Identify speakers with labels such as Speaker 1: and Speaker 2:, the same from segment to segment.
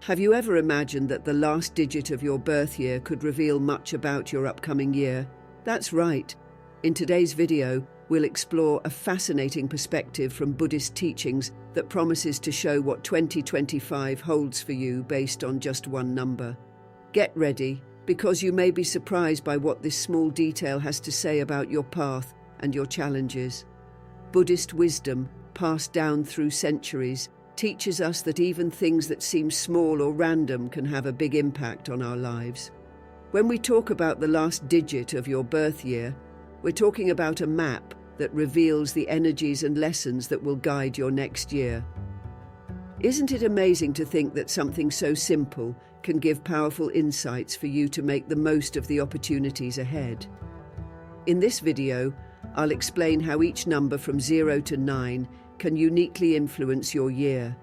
Speaker 1: Have you ever imagined that the last digit of your birth year could reveal much about your upcoming year? That's right. In today's video, we'll explore a fascinating perspective from Buddhist teachings that promises to show what 2025 holds for you based on just one number. Get ready, because you may be surprised by what this small detail has to say about your path and your challenges. Buddhist wisdom, passed down through centuries, teaches us that even things that seem small or random can have a big impact on our lives. When we talk about the last digit of your birth year, we're talking about a map that reveals the energies and lessons that will guide your next year. Isn't it amazing to think that something so simple can give powerful insights for you to make the most of the opportunities ahead? In this video, I'll explain how each number from 0 to 9 can uniquely influence your year.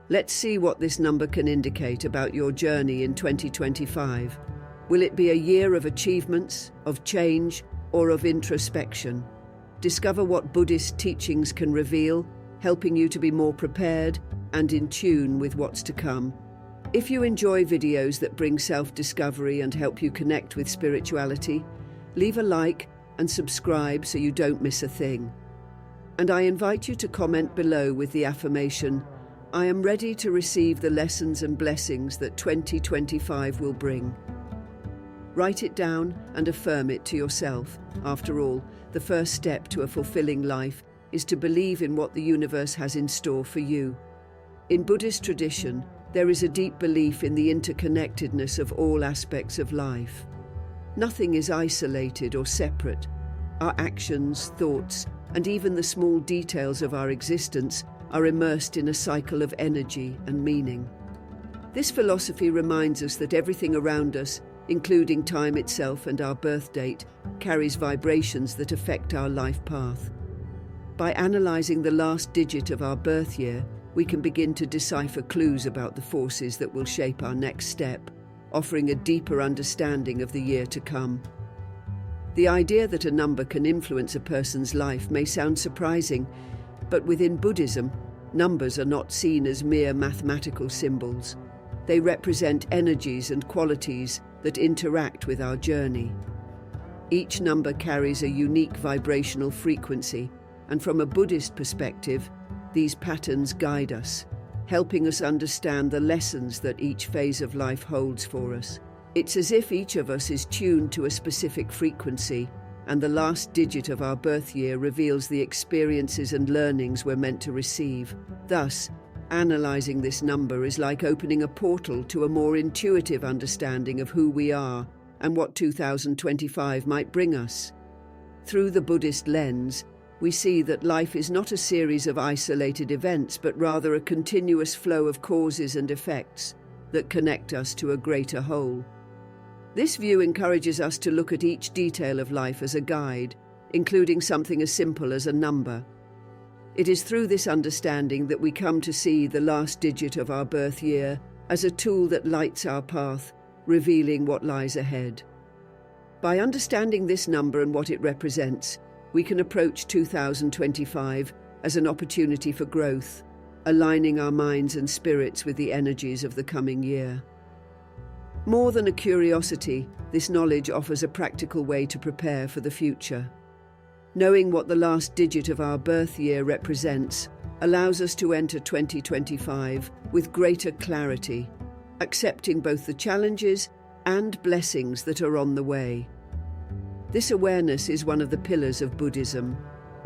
Speaker 1: Let's see what this number can indicate about your journey in 2025. Will it be a year of achievements, of change, or of introspection? Discover what Buddhist teachings can reveal, helping you to be more prepared and in tune with what's to come. If you enjoy videos that bring self-discovery and help you connect with spirituality, leave a like and subscribe so you don't miss a thing. And I invite you to comment below with the affirmation, "I am ready to receive the lessons and blessings that 2025 will bring." Write it down and affirm it to yourself. After all, the first step to a fulfilling life is to believe in what the universe has in store for you. In Buddhist tradition, there is a deep belief in the interconnectedness of all aspects of life. Nothing is isolated or separate. Our actions, thoughts, and even the small details of our existence are immersed in a cycle of energy and meaning. This philosophy reminds us that everything around us, including time itself and our birth date, carries vibrations that affect our life path. By analyzing the last digit of our birth year, we can begin to decipher clues about the forces that will shape our next step, offering a deeper understanding of the year to come. The idea that a number can influence a person's life may sound surprising, but within Buddhism, numbers are not seen as mere mathematical symbols. They represent energies and qualities that interact with our journey. Each number carries a unique vibrational frequency, and from a Buddhist perspective, these patterns guide us, helping us understand the lessons that each phase of life holds for us. It's as if each of us is tuned to a specific frequency, and the last digit of our birth year reveals the experiences and learnings we're meant to receive. Thus, analyzing this number is like opening a portal to a more intuitive understanding of who we are and what 2025 might bring us. Through the Buddhist lens, we see that life is not a series of isolated events, but rather a continuous flow of causes and effects that connect us to a greater whole. This view encourages us to look at each detail of life as a guide, including something as simple as a number. It is through this understanding that we come to see the last digit of our birth year as a tool that lights our path, revealing what lies ahead. By understanding this number and what it represents, we can approach 2025 as an opportunity for growth, aligning our minds and spirits with the energies of the coming year. More than a curiosity, this knowledge offers a practical way to prepare for the future. Knowing what the last digit of our birth year represents allows us to enter 2025 with greater clarity, accepting both the challenges and blessings that are on the way. This awareness is one of the pillars of Buddhism,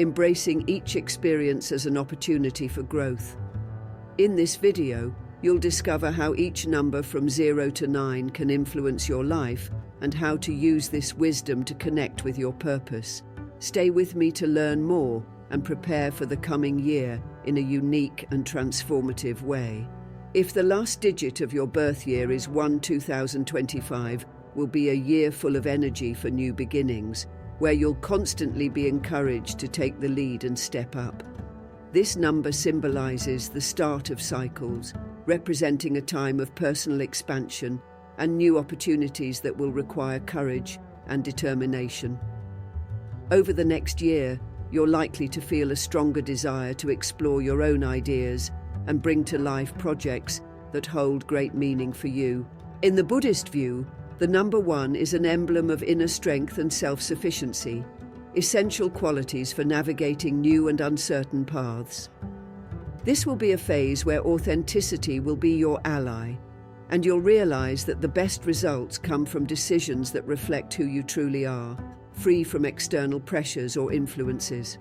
Speaker 1: embracing each experience as an opportunity for growth. In this video, you'll discover how each number from 0 to 9 can influence your life and how to use this wisdom to connect with your purpose. Stay with me to learn more and prepare for the coming year in a unique and transformative way. If the last digit of your birth year is 1, 2025 will be a year full of energy for new beginnings, where you'll constantly be encouraged to take the lead and step up. This number symbolizes the start of cycles, representing a time of personal expansion and new opportunities that will require courage and determination. Over the next year, you're likely to feel a stronger desire to explore your own ideas and bring to life projects that hold great meaning for you. In the Buddhist view, the number 1 is an emblem of inner strength and self-sufficiency, essential qualities for navigating new and uncertain paths. This will be a phase where authenticity will be your ally, and you'll realize that the best results come from decisions that reflect who you truly are, free from external pressures or influences.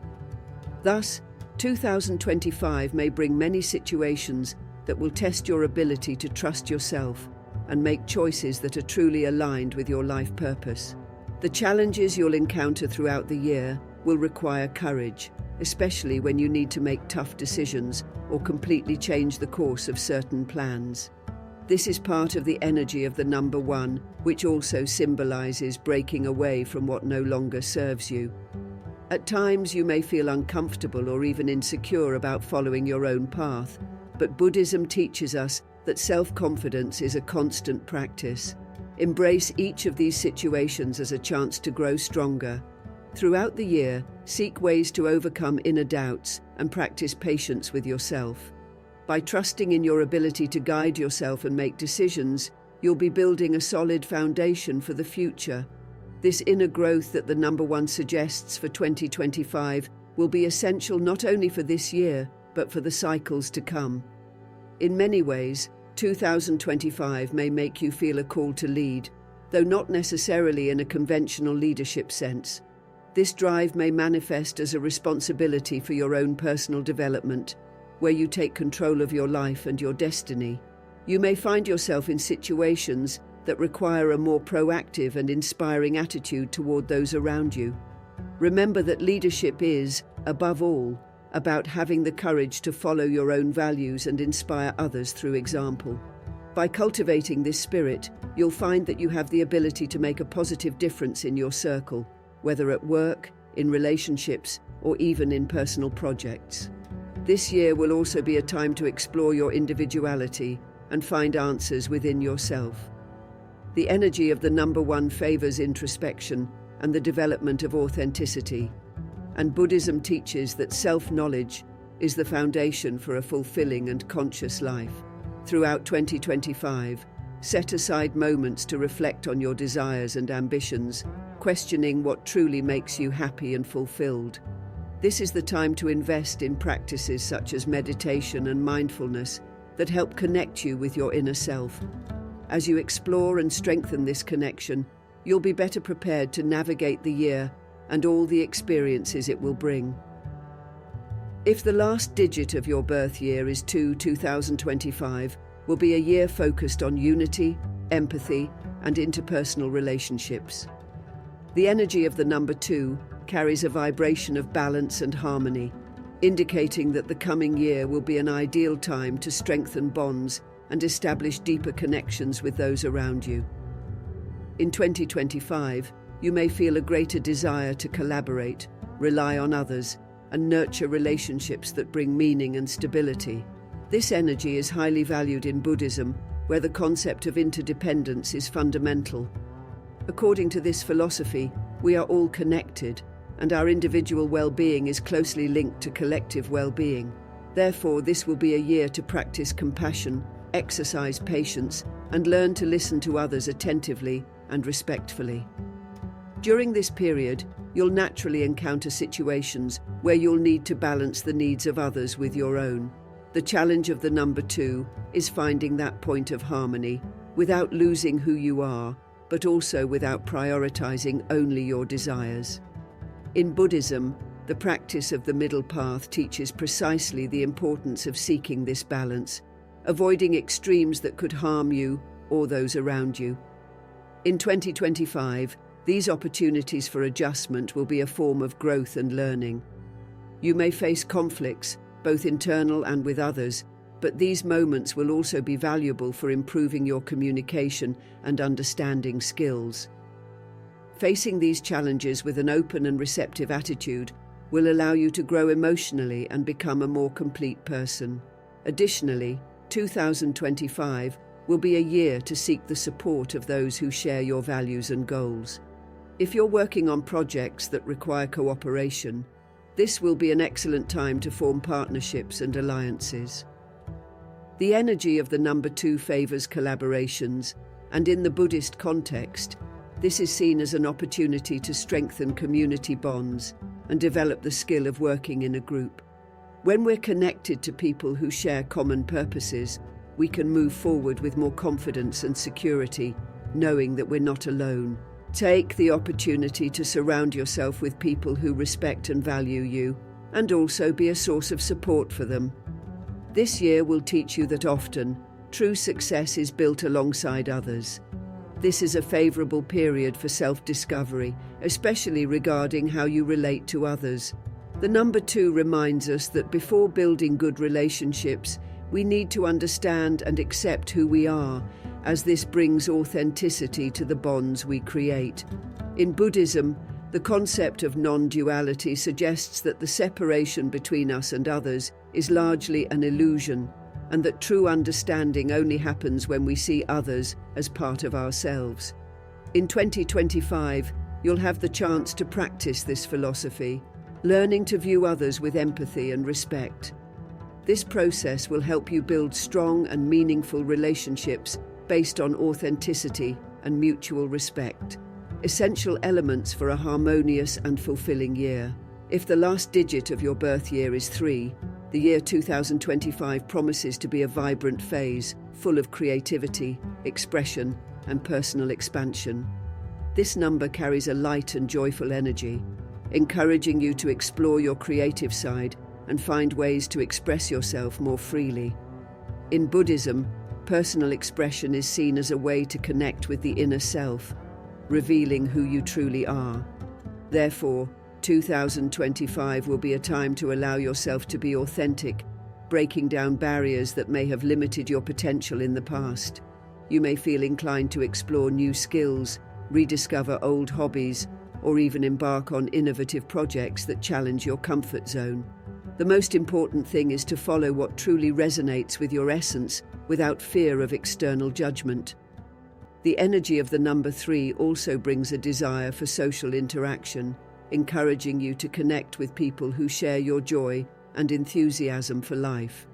Speaker 1: Thus, 2025 may bring many situations that will test your ability to trust yourself and make choices that are truly aligned with your life purpose. The challenges you'll encounter throughout the year will require courage, especially when you need to make tough decisions or completely change the course of certain plans. This is part of the energy of the number 1, which also symbolizes breaking away from what no longer serves you. At times you may feel uncomfortable or even insecure about following your own path, but Buddhism teaches us that self-confidence is a constant practice. Embrace each of these situations as a chance to grow stronger. Throughout the year, seek ways to overcome inner doubts and practice patience with yourself. By trusting in your ability to guide yourself and make decisions, you'll be building a solid foundation for the future. This inner growth that the number 1 suggests for 2025 will be essential not only for this year, but for the cycles to come. In many ways, 2025 may make you feel a call to lead, though not necessarily in a conventional leadership sense. This drive may manifest as a responsibility for your own personal development, where you take control of your life and your destiny. You may find yourself in situations that require a more proactive and inspiring attitude toward those around you. Remember that leadership is, above all, about having the courage to follow your own values and inspire others through example. By cultivating this spirit, you'll find that you have the ability to make a positive difference in your circle, whether at work, in relationships, or even in personal projects. This year will also be a time to explore your individuality and find answers within yourself. The energy of the number 1 favors introspection and the development of authenticity, and Buddhism teaches that self-knowledge is the foundation for a fulfilling and conscious life. Throughout 2025, set aside moments to reflect on your desires and ambitions, questioning what truly makes you happy and fulfilled. This is the time to invest in practices such as meditation and mindfulness that help connect you with your inner self. As you explore and strengthen this connection, you'll be better prepared to navigate the year and all the experiences it will bring. If the last digit of your birth year is 2025 will be a year focused on unity, empathy, and interpersonal relationships. The energy of the number 2 carries a vibration of balance and harmony, indicating that the coming year will be an ideal time to strengthen bonds and establish deeper connections with those around you. In 2025, you may feel a greater desire to collaborate, rely on others, and nurture relationships that bring meaning and stability. This energy is highly valued in Buddhism, where the concept of interdependence is fundamental. According to this philosophy, we are all connected, and our individual well-being is closely linked to collective well-being. Therefore, this will be a year to practice compassion, exercise patience, and learn to listen to others attentively and respectfully. During this period, you'll naturally encounter situations where you'll need to balance the needs of others with your own. The challenge of the number 2 is finding that point of harmony without losing who you are, but also without prioritizing only your desires. In Buddhism, the practice of the middle path teaches precisely the importance of seeking this balance, avoiding extremes that could harm you or those around you. In 2025, these opportunities for adjustment will be a form of growth and learning. You may face conflicts, both internal and with others, but these moments will also be valuable for improving your communication and understanding skills. Facing these challenges with an open and receptive attitude will allow you to grow emotionally and become a more complete person. Additionally, 2025 will be a year to seek the support of those who share your values and goals. If you're working on projects that require cooperation, this will be an excellent time to form partnerships and alliances. The energy of the number 2 favors collaborations, and in the Buddhist context, this is seen as an opportunity to strengthen community bonds and develop the skill of working in a group. When we're connected to people who share common purposes, we can move forward with more confidence and security, knowing that we're not alone. Take the opportunity to surround yourself with people who respect and value you, and also be a source of support for them. This year will teach you that often, true success is built alongside others. This is a favorable period for self-discovery, especially regarding how you relate to others. The number 2 reminds us that before building good relationships, we need to understand and accept who we are, as this brings authenticity to the bonds we create. In Buddhism, the concept of non-duality suggests that the separation between us and others is largely an illusion, and that true understanding only happens when we see others as part of ourselves. In 2025, you'll have the chance to practice this philosophy, learning to view others with empathy and respect. This process will help you build strong and meaningful relationships based on authenticity and mutual respect, essential elements for a harmonious and fulfilling year. If the last digit of your birth year is 3, the year 2025 promises to be a vibrant phase, full of creativity, expression, and personal expansion. This number carries a light and joyful energy, encouraging you to explore your creative side and find ways to express yourself more freely. In Buddhism, personal expression is seen as a way to connect with the inner self, revealing who you truly are. Therefore, 2025 will be a time to allow yourself to be authentic, breaking down barriers that may have limited your potential in the past. You may feel inclined to explore new skills, rediscover old hobbies, or even embark on innovative projects that challenge your comfort zone. The most important thing is to follow what truly resonates with your essence without fear of external judgment. The energy of the number 3 also brings a desire for social interaction, encouraging you to connect with people who share your joy and enthusiasm for life.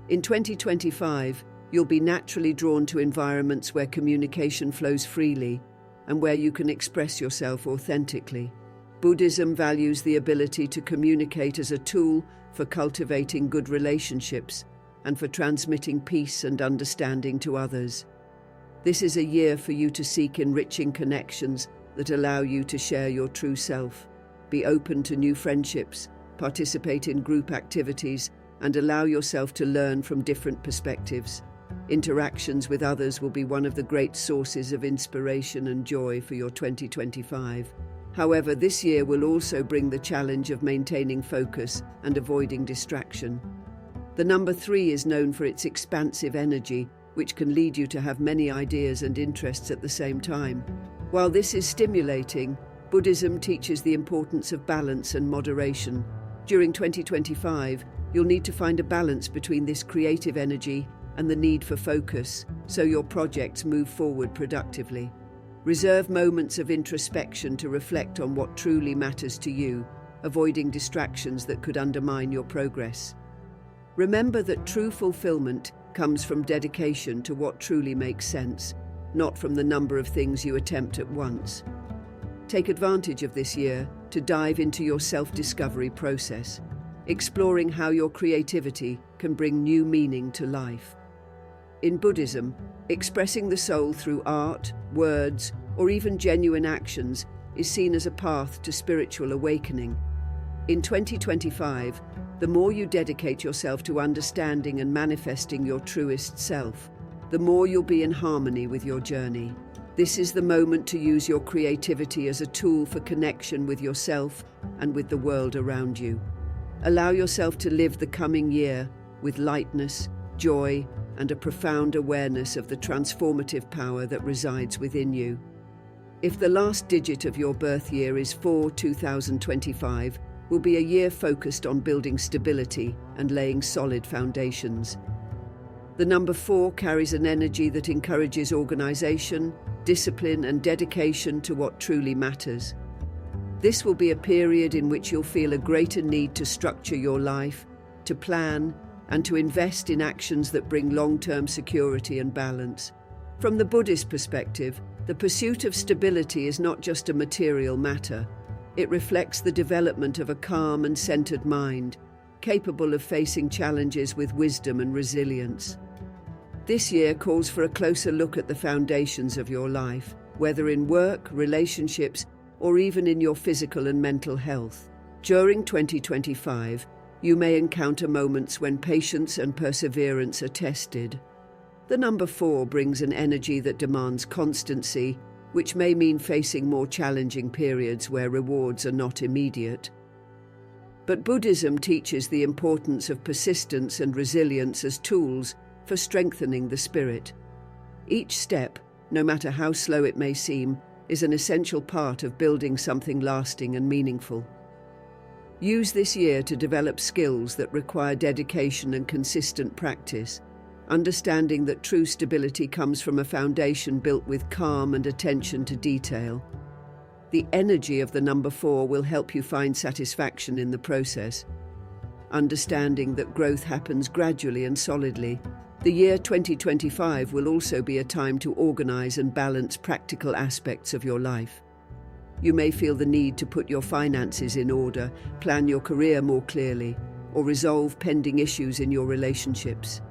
Speaker 1: In 2025, you'll be naturally drawn to environments where communication flows freely and where you can express yourself authentically. Buddhism values the ability to communicate as a tool for cultivating good relationships and for transmitting peace and understanding to others. This is a year for you to seek enriching connections that allow you to share your true self, be open to new friendships, participate in group activities, and allow yourself to learn from different perspectives. Interactions with others will be one of the great sources of inspiration and joy for your 2025. However, this year will also bring the challenge of maintaining focus and avoiding distraction. The number 3 is known for its expansive energy, which can lead you to have many ideas and interests at the same time. While this is stimulating, Buddhism teaches the importance of balance and moderation. During 2025, you'll need to find a balance between this creative energy and the need for focus, so your projects move forward productively. Reserve moments of introspection to reflect on what truly matters to you, avoiding distractions that could undermine your progress. Remember that true fulfillment comes from dedication to what truly makes sense, not from the number of things you attempt at once. Take advantage of this year to dive into your self-discovery process, exploring how your creativity can bring new meaning to life. In Buddhism, expressing the soul through art, words, or even genuine actions is seen as a path to spiritual awakening. In 2025, the more you dedicate yourself to understanding and manifesting your truest self, the more you'll be in harmony with your journey. This is the moment to use your creativity as a tool for connection with yourself and with the world around you. Allow yourself to live the coming year with lightness, joy, and a profound awareness of the transformative power that resides within you. If the last digit of your birth year is 4, 2025 will be a year focused on building stability and laying solid foundations. The number 4 carries an energy that encourages organization, discipline, and dedication to what truly matters. This will be a period in which you'll feel a greater need to structure your life, to plan, and to invest in actions that bring long-term security and balance. From the Buddhist perspective, the pursuit of stability is not just a material matter. It reflects the development of a calm and centered mind, capable of facing challenges with wisdom and resilience. This year calls for a closer look at the foundations of your life, whether in work, relationships, or even in your physical and mental health. During 2025, you may encounter moments when patience and perseverance are tested. The number 4 brings an energy that demands constancy, which may mean facing more challenging periods where rewards are not immediate. But Buddhism teaches the importance of persistence and resilience as tools for strengthening the spirit. Each step, no matter how slow it may seem, is an essential part of building something lasting and meaningful. Use this year to develop skills that require dedication and consistent practice, understanding that true stability comes from a foundation built with calm and attention to detail. The energy of the number 4 will help you find satisfaction in the process, understanding that growth happens gradually and solidly. The year 2025 will also be a time to organize and balance practical aspects of your life. You may feel the need to put your finances in order, plan your career more clearly, or resolve pending issues in your relationships.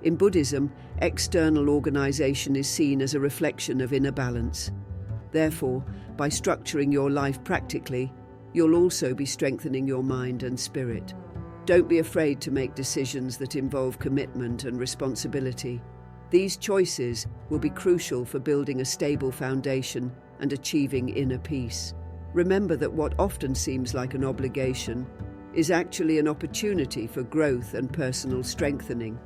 Speaker 1: In Buddhism, external organization is seen as a reflection of inner balance. Therefore, by structuring your life practically, you'll also be strengthening your mind and spirit. Don't be afraid to make decisions that involve commitment and responsibility. These choices will be crucial for building a stable foundation and achieving inner peace. Remember that what often seems like an obligation is actually an opportunity for growth and personal strengthening.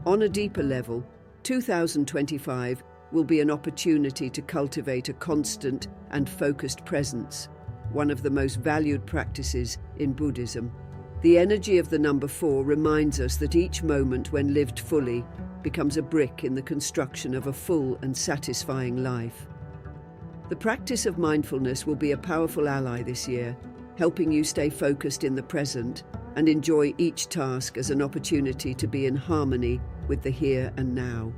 Speaker 1: On a deeper level, 2025 will be an opportunity to cultivate a constant and focused presence, one of the most valued practices in Buddhism. The energy of the number 4 reminds us that each moment, when lived fully, becomes a brick in the construction of a full and satisfying life. The practice of mindfulness will be a powerful ally this year, helping you stay focused in the present and enjoy each task as an opportunity to be in harmony with the here and now.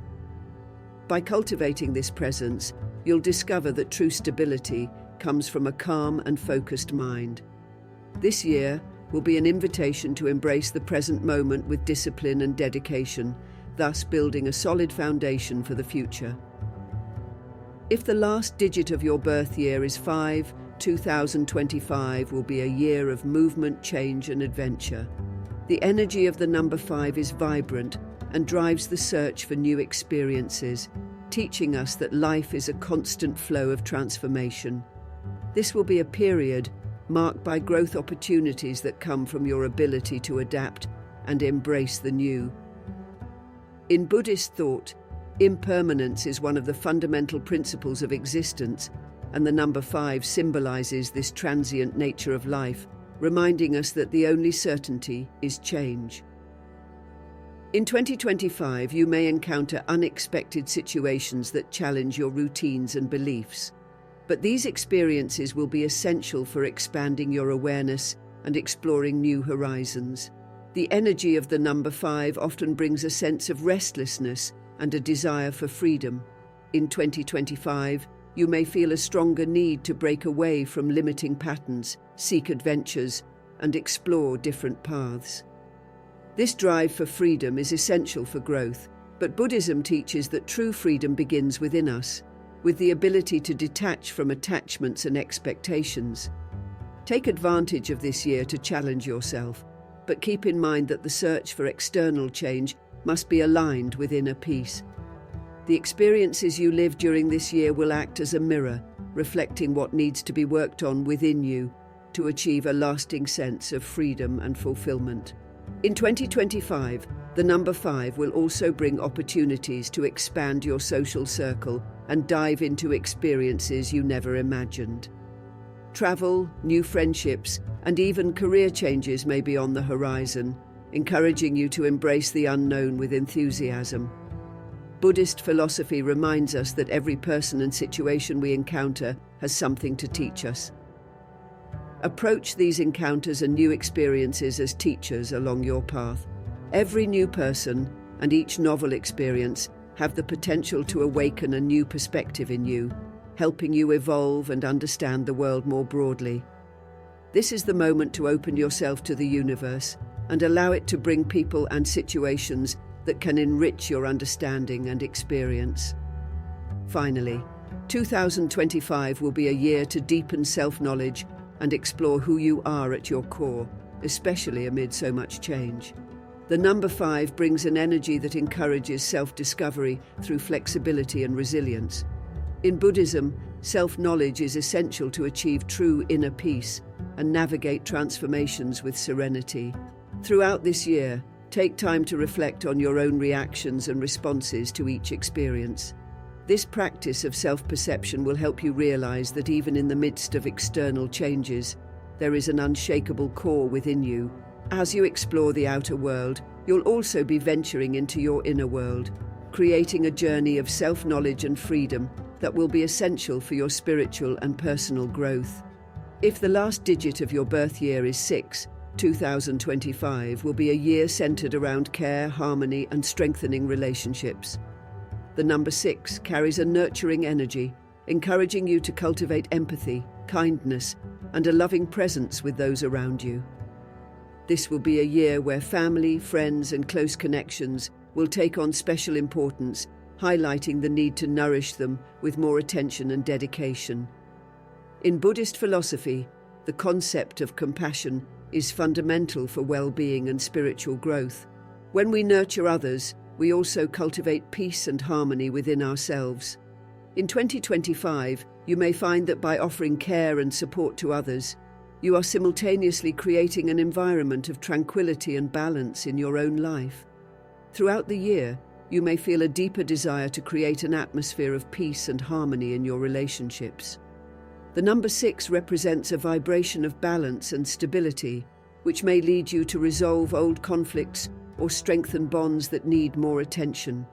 Speaker 1: By cultivating this presence, you'll discover that true stability comes from a calm and focused mind. This year will be an invitation to embrace the present moment with discipline and dedication, thus building a solid foundation for the future. If the last digit of your birth year is 5, 2025 will be a year of movement, change, and adventure. The energy of the number 5 is vibrant and drives the search for new experiences, teaching us that life is a constant flow of transformation. This will be a period marked by growth opportunities that come from your ability to adapt and embrace the new. In Buddhist thought, impermanence is one of the fundamental principles of existence, and the number 5 symbolizes this transient nature of life, reminding us that the only certainty is change. In 2025, you may encounter unexpected situations that challenge your routines and beliefs, but these experiences will be essential for expanding your awareness and exploring new horizons. The energy of the number 5 often brings a sense of restlessness and a desire for freedom. In 2025, you may feel a stronger need to break away from limiting patterns, seek adventures, and explore different paths. This drive for freedom is essential for growth, but Buddhism teaches that true freedom begins within us, with the ability to detach from attachments and expectations. Take advantage of this year to challenge yourself, but keep in mind that the search for external change must be aligned with inner peace. The experiences you live during this year will act as a mirror, reflecting what needs to be worked on within you to achieve a lasting sense of freedom and fulfillment. In 2025, the number 5 will also bring opportunities to expand your social circle and dive into experiences you never imagined. Travel, new friendships, and even career changes may be on the horizon, encouraging you to embrace the unknown with enthusiasm. Buddhist philosophy reminds us that every person and situation we encounter has something to teach us. Approach these encounters and new experiences as teachers along your path, Every new person and each novel experience have the potential to awaken a new perspective in you, helping you evolve and understand the world more broadly. This is the moment to open yourself to the universe and allow it to bring people and situations that can enrich your understanding and experience. Finally, 2025 will be a year to deepen self-knowledge and explore who you are at your core, especially amid so much change. The number 5 brings an energy that encourages self-discovery through flexibility and resilience. In Buddhism, self-knowledge is essential to achieve true inner peace and navigate transformations with serenity. Throughout this year, take time to reflect on your own reactions and responses to each experience. This practice of self-perception will help you realize that even in the midst of external changes, there is an unshakable core within you. As you explore the outer world, you'll also be venturing into your inner world, creating a journey of self-knowledge and freedom that will be essential for your spiritual and personal growth. If the last digit of your birth year is 6, 2025 will be a year centered around care, harmony, and strengthening relationships. The number 6 carries a nurturing energy, encouraging you to cultivate empathy, kindness, and a loving presence with those around you. This will be a year where family, friends, and close connections will take on special importance, highlighting the need to nourish them with more attention and dedication. In Buddhist philosophy, the concept of compassion is fundamental for well-being and spiritual growth. When we nurture others, we also cultivate peace and harmony within ourselves. In 2025, you may find that by offering care and support to others, you are simultaneously creating an environment of tranquility and balance in your own life. Throughout the year, you may feel a deeper desire to create an atmosphere of peace and harmony in your relationships. The number 6 represents a vibration of balance and stability, which may lead you to resolve old conflicts or strengthen bonds that need more attention.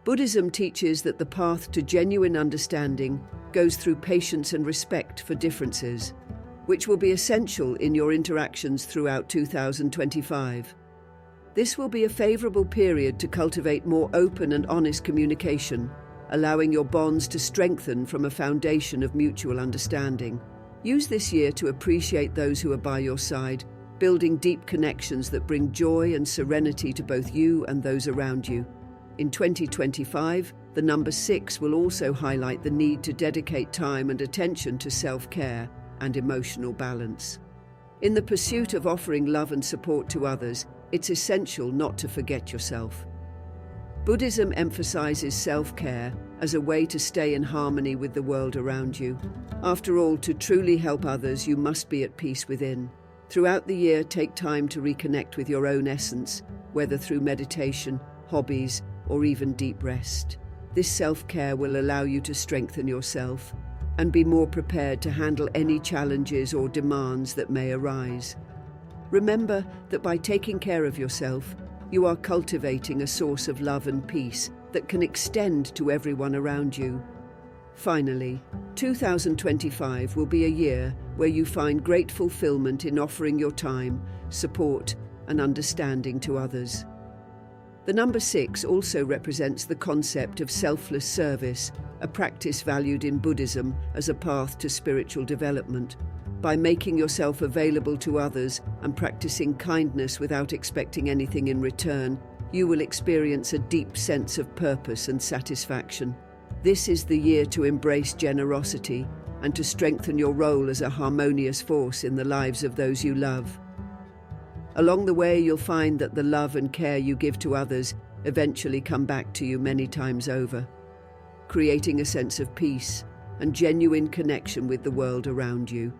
Speaker 1: Buddhism teaches that the path to genuine understanding goes through patience and respect for differences, which will be essential in your interactions throughout 2025. This will be a favorable period to cultivate more open and honest communication, allowing your bonds to strengthen from a foundation of mutual understanding. Use this year to appreciate those who are by your side, building deep connections that bring joy and serenity to both you and those around you. In 2025, the number 6 will also highlight the need to dedicate time and attention to self-care and emotional balance. In the pursuit of offering love and support to others, it's essential not to forget yourself. Buddhism emphasizes self-care as a way to stay in harmony with the world around you. After all, to truly help others, you must be at peace within. Throughout the year, take time to reconnect with your own essence, whether through meditation, hobbies, or even deep rest. This self-care will allow you to strengthen yourself and be more prepared to handle any challenges or demands that may arise. Remember that by taking care of yourself, you are cultivating a source of love and peace that can extend to everyone around you. Finally, 2025 will be a year where you find great fulfillment in offering your time, support, and understanding to others. The number 6 also represents the concept of selfless service, a practice valued in Buddhism as a path to spiritual development. By making yourself available to others and practicing kindness without expecting anything in return, you will experience a deep sense of purpose and satisfaction. This is the year to embrace generosity and to strengthen your role as a harmonious force in the lives of those you love. Along the way, you'll find that the love and care you give to others eventually come back to you many times over, creating a sense of peace and genuine connection with the world around you.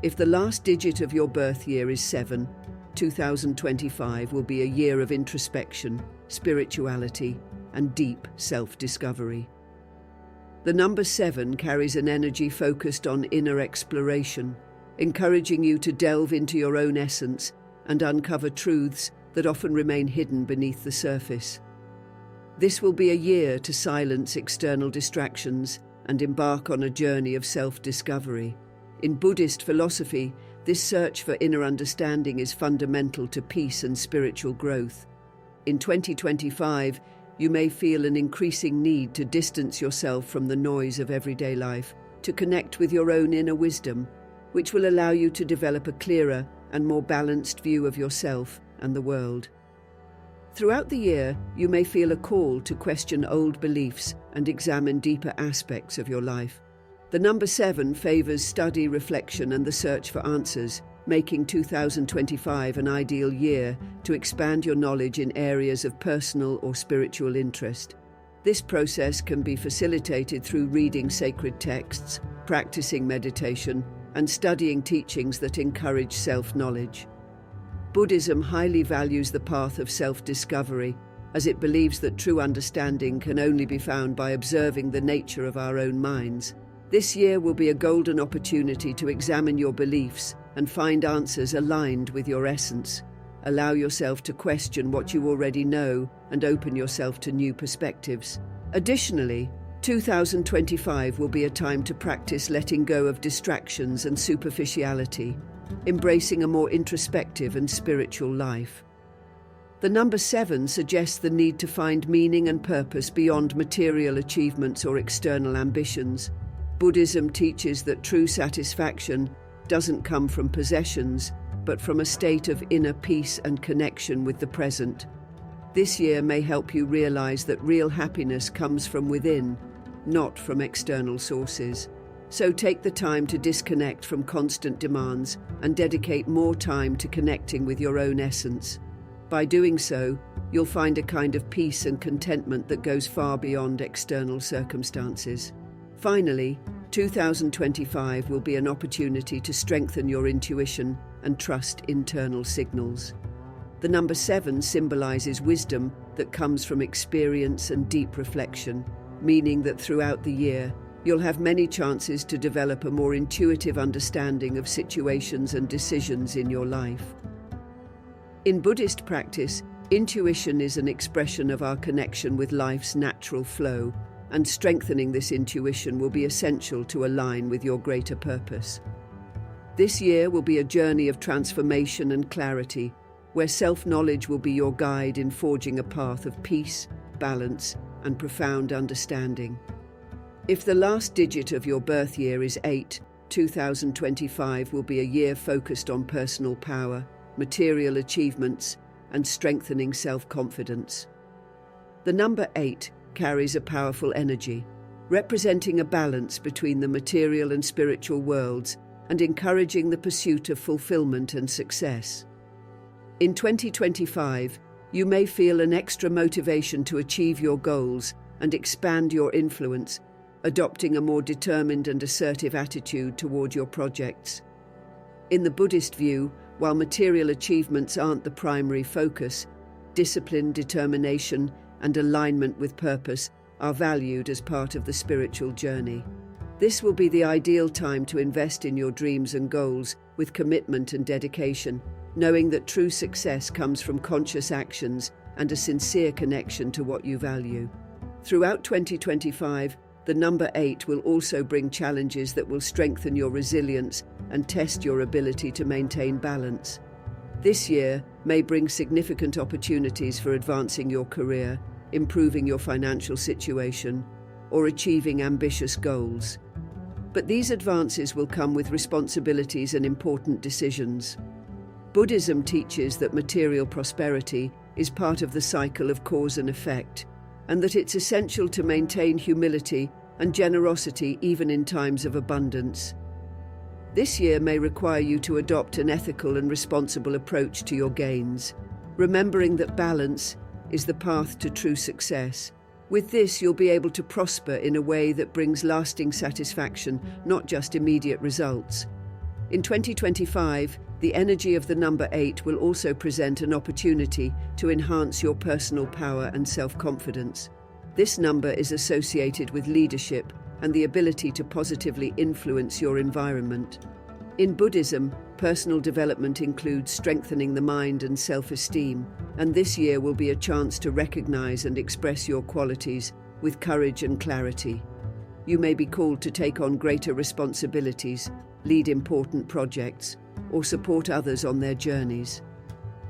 Speaker 1: If the last digit of your birth year is 7, 2025 will be a year of introspection, spirituality, and deep self-discovery. The number 7 carries an energy focused on inner exploration, encouraging you to delve into your own essence and uncover truths that often remain hidden beneath the surface. This will be a year to silence external distractions and embark on a journey of self-discovery. In Buddhist philosophy, This search for inner understanding is fundamental to peace and spiritual growth. In 2025, you may feel an increasing need to distance yourself from the noise of everyday life, to connect with your own inner wisdom, which will allow you to develop a clearer and more balanced view of yourself and the world. Throughout the year, you may feel a call to question old beliefs and examine deeper aspects of your life. The number 7 favors study, reflection, and the search for answers, making 2025 an ideal year to expand your knowledge in areas of personal or spiritual interest. This process can be facilitated through reading sacred texts, practicing meditation, and studying teachings that encourage self-knowledge. Buddhism highly values the path of self-discovery, as it believes that true understanding can only be found by observing the nature of our own minds. This year will be a golden opportunity to examine your beliefs and find answers aligned with your essence. Allow yourself to question what you already know and open yourself to new perspectives. Additionally, 2025 will be a time to practice letting go of distractions and superficiality, embracing a more introspective and spiritual life. The number 7 suggests the need to find meaning and purpose beyond material achievements or external ambitions. Buddhism teaches that true satisfaction doesn't come from possessions, but from a state of inner peace and connection with the present. This year may help you realize that real happiness comes from within, not from external sources. So take the time to disconnect from constant demands and dedicate more time to connecting with your own essence. By doing so, you'll find a kind of peace and contentment that goes far beyond external circumstances. Finally, 2025 will be an opportunity to strengthen your intuition and trust internal signals. The number 7 symbolizes wisdom that comes from experience and deep reflection, meaning that throughout the year, you'll have many chances to develop a more intuitive understanding of situations and decisions in your life. In Buddhist practice, intuition is an expression of our connection with life's natural flow, and strengthening this intuition will be essential to align with your greater purpose. This year will be a journey of transformation and clarity, where self-knowledge will be your guide in forging a path of peace, balance, and profound understanding. If the last digit of your birth year is 8, 2025 will be a year focused on personal power, material achievements, and strengthening self-confidence. The number 8 carries a powerful energy, representing a balance between the material and spiritual worlds and encouraging the pursuit of fulfillment and success. In 2025, you may feel an extra motivation to achieve your goals and expand your influence, adopting a more determined and assertive attitude toward your projects. In the Buddhist view, while material achievements aren't the primary focus, discipline, determination, and alignment with purpose are valued as part of the spiritual journey. This will be the ideal time to invest in your dreams and goals with commitment and dedication, knowing that true success comes from conscious actions and a sincere connection to what you value. Throughout 2025, the number 8 will also bring challenges that will strengthen your resilience and test your ability to maintain balance. This year may bring significant opportunities for advancing your career, improving your financial situation, or achieving ambitious goals. But these advances will come with responsibilities and important decisions. Buddhism teaches that material prosperity is part of the cycle of cause and effect, and that it's essential to maintain humility and generosity even in times of abundance. This year may require you to adopt an ethical and responsible approach to your gains, remembering that balance is the path to true success. With this, you'll be able to prosper in a way that brings lasting satisfaction, not just immediate results. In 2025, the energy of the number 8 will also present an opportunity to enhance your personal power and self-confidence. This number is associated with leadership and the ability to positively influence your environment. In Buddhism, personal development includes strengthening the mind and self-esteem, and this year will be a chance to recognize and express your qualities with courage and clarity. You may be called to take on greater responsibilities, lead important projects, or support others on their journeys.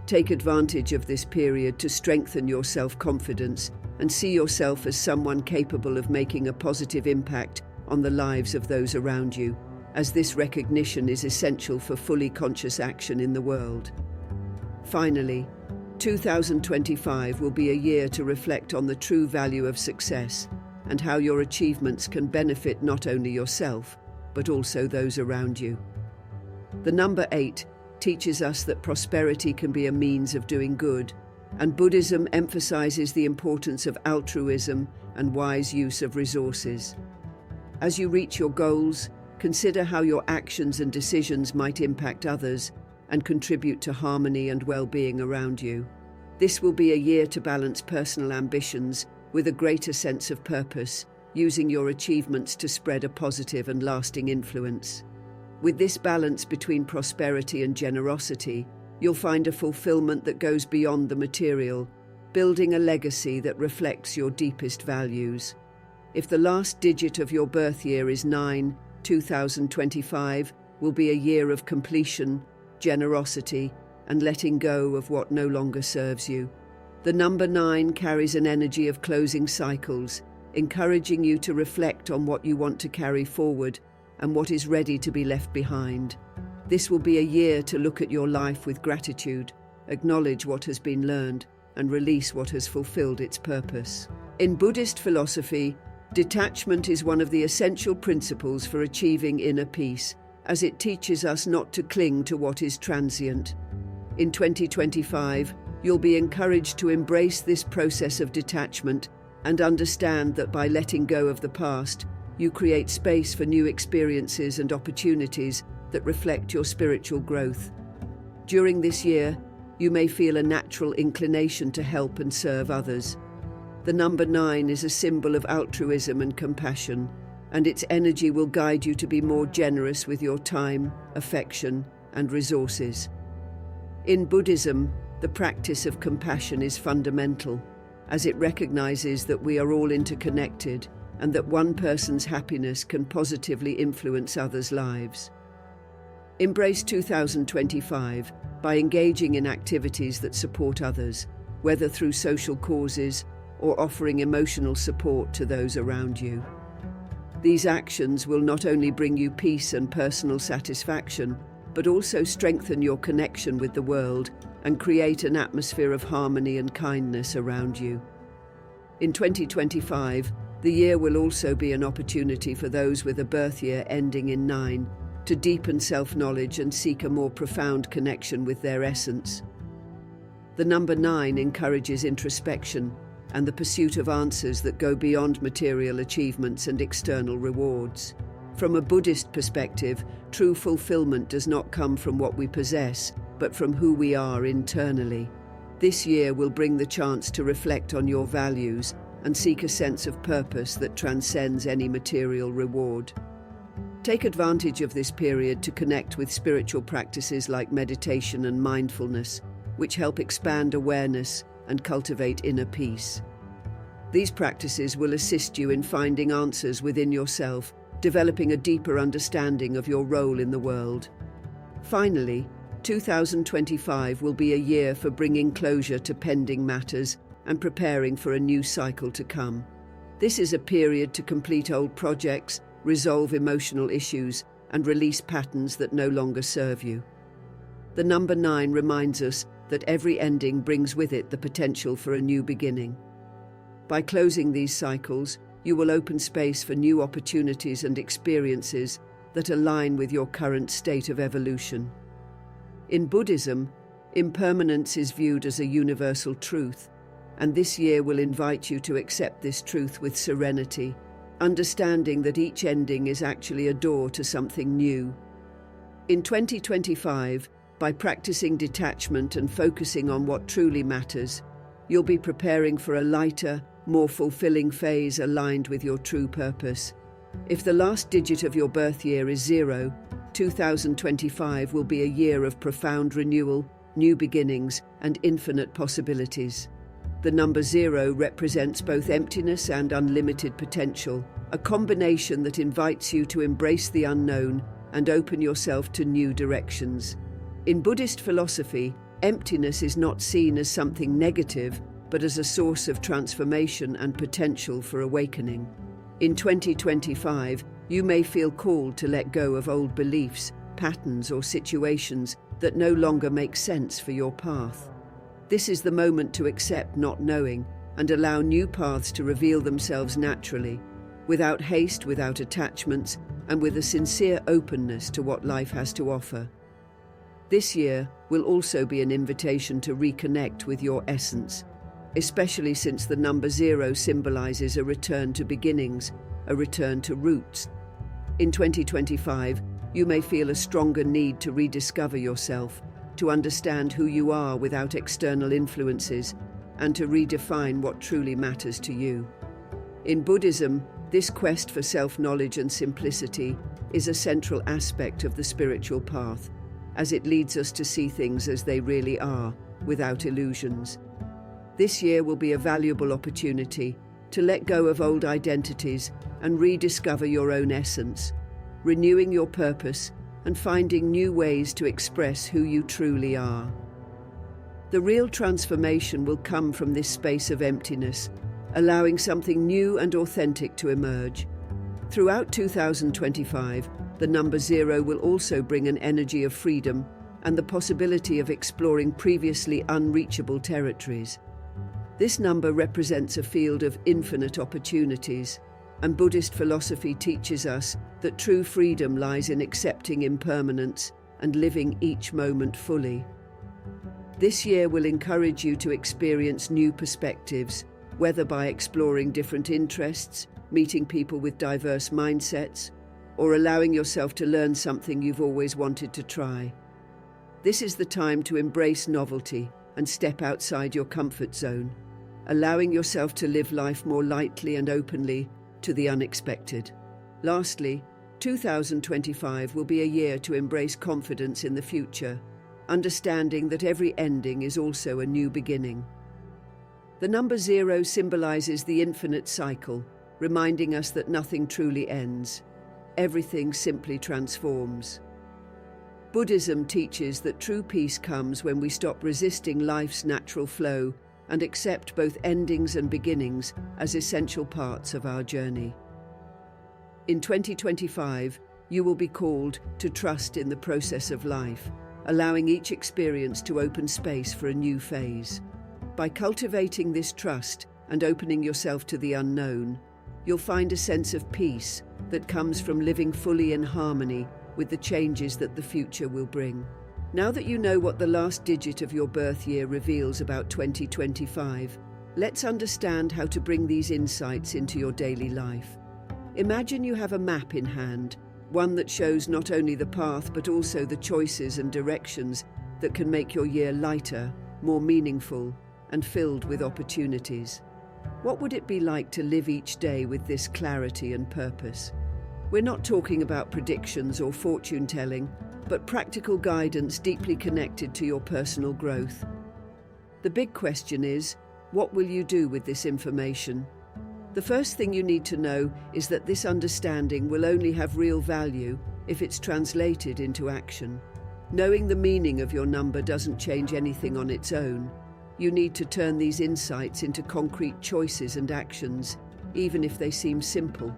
Speaker 1: Take advantage of this period to strengthen your self-confidence and see yourself as someone capable of making a positive impact on the lives of those around you, as this recognition is essential for fully conscious action in the world. Finally, 2025 will be a year to reflect on the true value of success and how your achievements can benefit not only yourself, but also those around you. The number 8 teaches us that prosperity can be a means of doing good, and Buddhism emphasizes the importance of altruism and wise use of resources. As you reach your goals, consider how your actions and decisions might impact others and contribute to harmony and well-being around you. This will be a year to balance personal ambitions with a greater sense of purpose, using your achievements to spread a positive and lasting influence. With this balance between prosperity and generosity, you'll find a fulfillment that goes beyond the material, building a legacy that reflects your deepest values. If the last digit of your birth year is 9, 2025 will be a year of completion, generosity, and letting go of what no longer serves you. The number 9 carries an energy of closing cycles, encouraging you to reflect on what you want to carry forward and what is ready to be left behind. This will be a year to look at your life with gratitude, acknowledge what has been learned, and release what has fulfilled its purpose. In Buddhist philosophy, detachment is one of the essential principles for achieving inner peace, as it teaches us not to cling to what is transient. In 2025, you'll be encouraged to embrace this process of detachment and understand that by letting go of the past, you create space for new experiences and opportunities that reflect your spiritual growth. During this year, you may feel a natural inclination to help and serve others. The number 9 is a symbol of altruism and compassion, and its energy will guide you to be more generous with your time, affection, and resources. In Buddhism, the practice of compassion is fundamental, as it recognizes that we are all interconnected and that one person's happiness can positively influence others' lives. Embrace 2025 by engaging in activities that support others, whether through social causes or offering emotional support to those around you. These actions will not only bring you peace and personal satisfaction, but also strengthen your connection with the world and create an atmosphere of harmony and kindness around you. In 2025, the year will also be an opportunity for those with a birth year ending in 9 to deepen self-knowledge and seek a more profound connection with their essence. The number 9 encourages introspection and the pursuit of answers that go beyond material achievements and external rewards. From a Buddhist perspective, true fulfillment does not come from what we possess, but from who we are internally. This year will bring the chance to reflect on your values and seek a sense of purpose that transcends any material reward. Take advantage of this period to connect with spiritual practices like meditation and mindfulness, which help expand awareness and cultivate inner peace. These practices will assist you in finding answers within yourself, developing a deeper understanding of your role in the world. Finally, 2025 will be a year for bringing closure to pending matters and preparing for a new cycle to come. This is a period to complete old projects, resolve emotional issues, and release patterns that no longer serve you. The number 9 reminds us that every ending brings with it the potential for a new beginning. By closing these cycles, you will open space for new opportunities and experiences that align with your current state of evolution. In Buddhism, impermanence is viewed as a universal truth, and this year will invite you to accept this truth with serenity, understanding that each ending is actually a door to something new. In 2025, by practicing detachment and focusing on what truly matters, you'll be preparing for a lighter, more fulfilling phase aligned with your true purpose. If the last digit of your birth year is 0, 2025 will be a year of profound renewal, new beginnings, and infinite possibilities. The number 0 represents both emptiness and unlimited potential, a combination that invites you to embrace the unknown and open yourself to new directions. In Buddhist philosophy, emptiness is not seen as something negative, but as a source of transformation and potential for awakening. In 2025, you may feel called to let go of old beliefs, patterns, or situations that no longer make sense for your path. This is the moment to accept not knowing and allow new paths to reveal themselves naturally, without haste, without attachments, and with a sincere openness to what life has to offer. This year will also be an invitation to reconnect with your essence, especially since the number 0 symbolizes a return to beginnings, a return to roots. In 2025, you may feel a stronger need to rediscover yourself, to understand who you are without external influences, and to redefine what truly matters to you. In Buddhism, this quest for self-knowledge and simplicity is a central aspect of the spiritual path, as it leads us to see things as they really are, without illusions. This year will be a valuable opportunity to let go of old identities and rediscover your own essence, renewing your purpose and finding new ways to express who you truly are. The real transformation will come from this space of emptiness, allowing something new and authentic to emerge. Throughout 2025, the number 0 will also bring an energy of freedom and the possibility of exploring previously unreachable territories. This number represents a field of infinite opportunities, and Buddhist philosophy teaches us that true freedom lies in accepting impermanence and living each moment fully. This year will encourage you to experience new perspectives, whether by exploring different interests, meeting people with diverse mindsets, or allowing yourself to learn something you've always wanted to try. This is the time to embrace novelty and step outside your comfort zone, allowing yourself to live life more lightly and openly to the unexpected. Lastly, 2025 will be a year to embrace confidence in the future, understanding that every ending is also a new beginning. The number 0 symbolizes the infinite cycle, reminding us that nothing truly ends. Everything simply transforms. Buddhism teaches that true peace comes when we stop resisting life's natural flow and accept both endings and beginnings as essential parts of our journey. In 2025, you will be called to trust in the process of life, allowing each experience to open space for a new phase. By cultivating this trust and opening yourself to the unknown, you'll find a sense of peace that comes from living fully in harmony with the changes that the future will bring. Now that you know what the last digit of your birth year reveals about 2025, let's understand how to bring these insights into your daily life. Imagine you have a map in hand, one that shows not only the path but also the choices and directions that can make your year lighter, more meaningful, and filled with opportunities. What would it be like to live each day with this clarity and purpose? We're not talking about predictions or fortune-telling, but practical guidance deeply connected to your personal growth. The big question is, what will you do with this information? The first thing you need to know is that this understanding will only have real value if it's translated into action. Knowing the meaning of your number doesn't change anything on its own. You need to turn these insights into concrete choices and actions, even if they seem simple.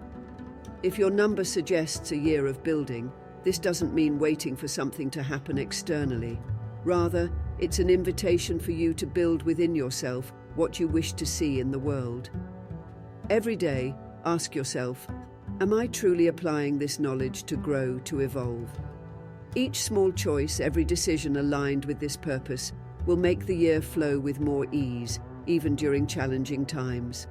Speaker 1: If your number suggests a year of building, this doesn't mean waiting for something to happen externally. Rather, it's an invitation for you to build within yourself what you wish to see in the world. Every day, ask yourself, am I truly applying this knowledge to grow, to evolve? Each small choice, every decision aligned with this purpose, will make the year flow with more ease, even during challenging times.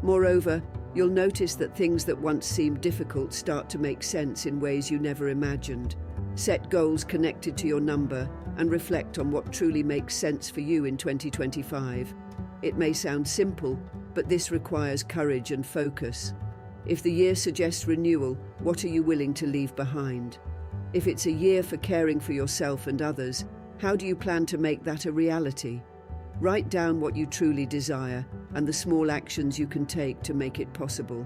Speaker 1: Moreover, you'll notice that things that once seemed difficult start to make sense in ways you never imagined. Set goals connected to your number and reflect on what truly makes sense for you in 2025. It may sound simple, but this requires courage and focus. If the year suggests renewal, what are you willing to leave behind? If it's a year for caring for yourself and others, how do you plan to make that a reality? Write down what you truly desire and the small actions you can take to make it possible.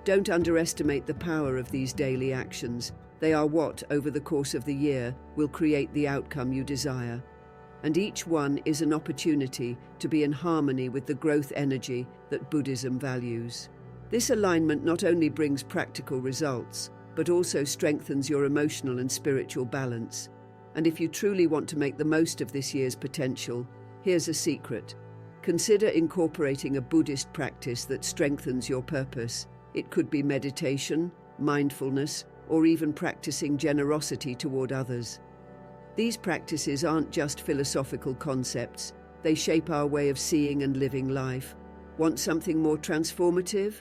Speaker 1: Don't underestimate the power of these daily actions, They are what, over the course of the year, will create the outcome you desire. And each one is an opportunity to be in harmony with the growth energy that Buddhism values. This alignment not only brings practical results, but also strengthens your emotional and spiritual balance. And if you truly want to make the most of this year's potential, here's a secret. Consider incorporating a Buddhist practice that strengthens your purpose. It could be meditation, mindfulness, or even practicing generosity toward others. These practices aren't just philosophical concepts, they shape our way of seeing and living life. Want something more transformative?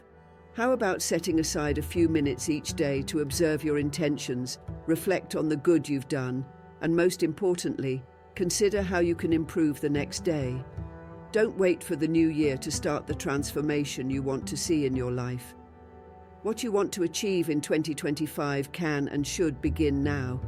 Speaker 1: How about setting aside a few minutes each day to observe your intentions, reflect on the good you've done, and most importantly, consider how you can improve the next day? Don't wait for the new year to start the transformation you want to see in your life. What you want to achieve in 2025 can and should begin now.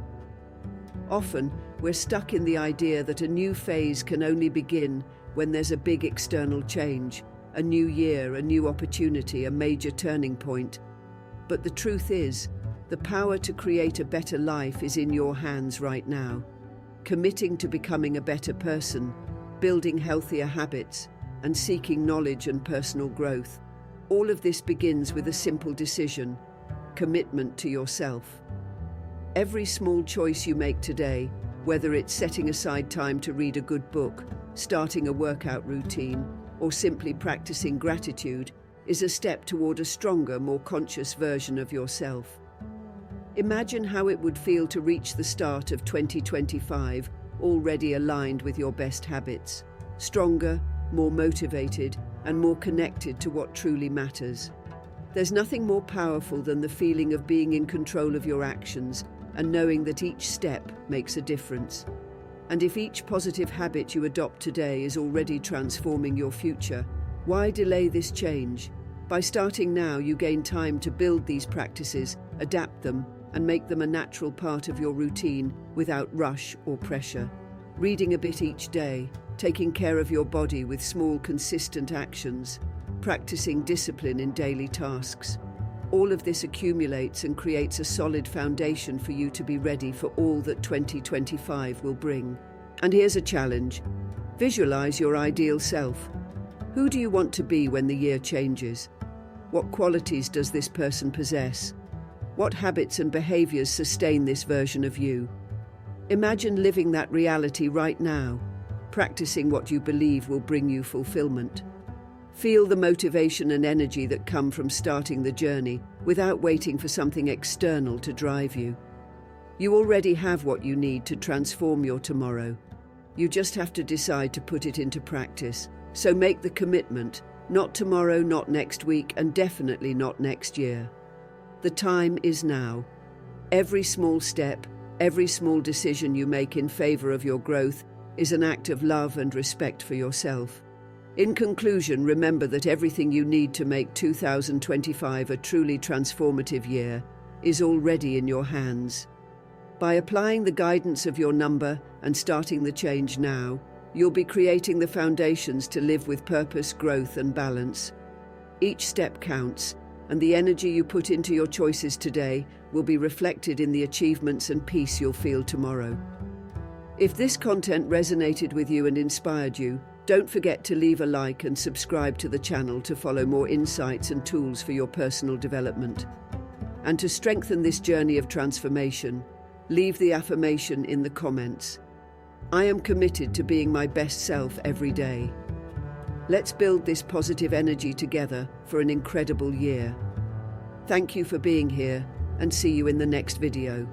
Speaker 1: Often, we're stuck in the idea that a new phase can only begin when there's a big external change, a new year, a new opportunity, a major turning point. But the truth is, the power to create a better life is in your hands right now. Committing to becoming a better person, building healthier habits, and seeking knowledge and personal growth. All of this begins with a simple decision: commitment to yourself. Every small choice you make today, whether it's setting aside time to read a good book, starting a workout routine, or simply practicing gratitude, is a step toward a stronger, more conscious version of yourself. Imagine how it would feel to reach the start of 2025 already aligned with your best habits, stronger, more motivated, and more connected to what truly matters. There's nothing more powerful than the feeling of being in control of your actions and knowing that each step makes a difference. And if each positive habit you adopt today is already transforming your future, why delay this change? By starting now, you gain time to build these practices, adapt them, and make them a natural part of your routine without rush or pressure. Reading a bit each day, taking care of your body with small, consistent actions, practicing discipline in daily tasks. All of this accumulates and creates a solid foundation for you to be ready for all that 2025 will bring. And here's a challenge. Visualize your ideal self. Who do you want to be when the year changes? What qualities does this person possess? What habits and behaviors sustain this version of you? Imagine living that reality right now, practicing what you believe will bring you fulfillment. Feel the motivation and energy that come from starting the journey without waiting for something external to drive you. You already have what you need to transform your tomorrow. You just have to decide to put it into practice. So make the commitment, not tomorrow, not next week, and definitely not next year. The time is now. Every small step, every small decision you make in favor of your growth is an act of love and respect for yourself. In conclusion, remember that everything you need to make 2025 a truly transformative year is already in your hands. By applying the guidance of your number and starting the change now, you'll be creating the foundations to live with purpose, growth, and balance. Each step counts, and the energy you put into your choices today will be reflected in the achievements and peace you'll feel tomorrow. If this content resonated with you and inspired you, don't forget to leave a like and subscribe to the channel to follow more insights and tools for your personal development. And to strengthen this journey of transformation, leave the affirmation in the comments. I am committed to being my best self every day. Let's build this positive energy together for an incredible year. Thank you for being here, and see you in the next video.